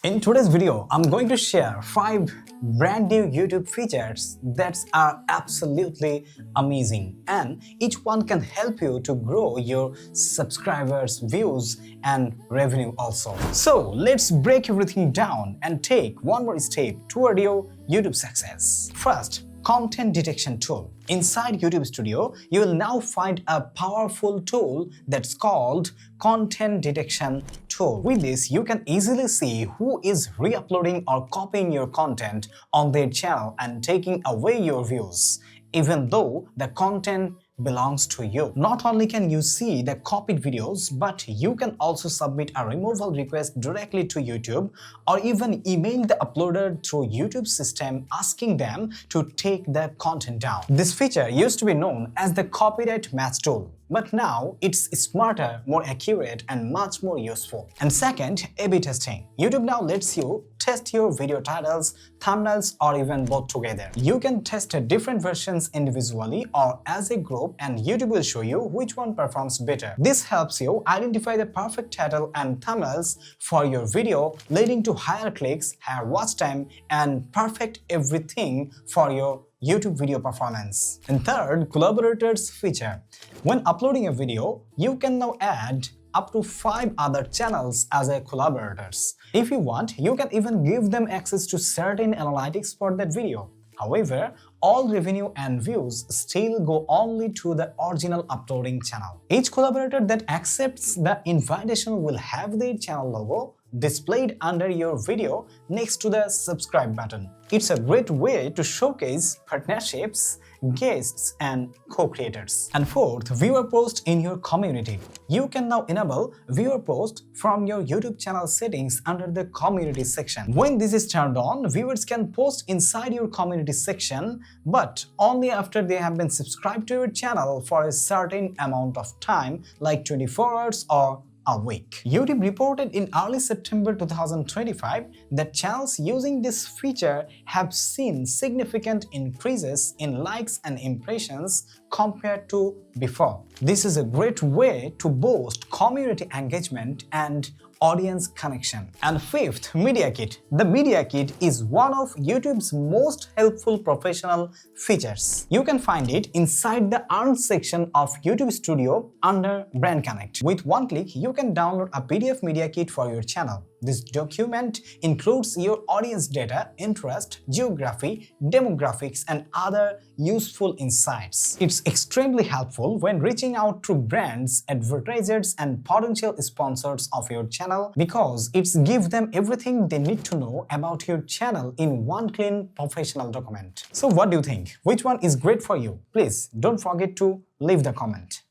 In today's video, I'm going to share 5 brand new YouTube features that are absolutely amazing, and each one can help you to grow your subscribers, views, and revenue also. So let's break everything down and take one more step toward your YouTube success. First, content detection tool. Inside YouTube Studio, you will now find a powerful tool that's called content detection tool. With this, you can easily see who is re-uploading or copying your content on their channel and taking away your views, even though the content belongs to you. Not only can you see the copied videos, but you can also submit a removal request directly to YouTube or even email the uploader through YouTube system asking them to take the content down. This feature used to be known as the copyright match tool, but now it's smarter, more accurate, and much more useful. And second, A/B testing. YouTube now lets you test your video titles, thumbnails, or even both together. You can test different versions individually or as a group, and YouTube will show you which one performs better. This helps you identify the perfect title and thumbnails for your video, leading to higher clicks, higher watch time, and perfect everything for your YouTube video performance. And third, Collaborators feature. When uploading a video, you can now add up to 5 other channels as a collaborators. If you want, you can even give them access to certain analytics for that video. However, all revenue and views still go only to the original uploading channel. Each collaborator that accepts the invitation will have their channel logo displayed under your video next to the subscribe button. It's a great way to showcase partnerships, guests, and co-creators. And fourth, viewer post in your community. You can now enable viewer post from your YouTube channel settings under the community section. When this is turned on, viewers can post inside your community section, but only after they have been subscribed to your channel for a certain amount of time, like 24 hours or a week. YouTube reported in early September 2025 that channels using this feature have seen significant increases in likes and impressions compared to before. This is a great way to boost community engagement and audience connection. And fifth, Media Kit. The Media Kit is one of YouTube's most helpful professional features. You can find it inside the Earn section of YouTube Studio under Brand Connect. With one click, you can download a PDF Media Kit for your channel. This document includes your audience data, interest, geography, demographics, and other useful insights. It's extremely helpful when reaching out to brands, advertisers, and potential sponsors of your channel because it gives them everything they need to know about your channel in one clean professional document. So what do you think? Which one is great for you? Please don't forget to leave the comment.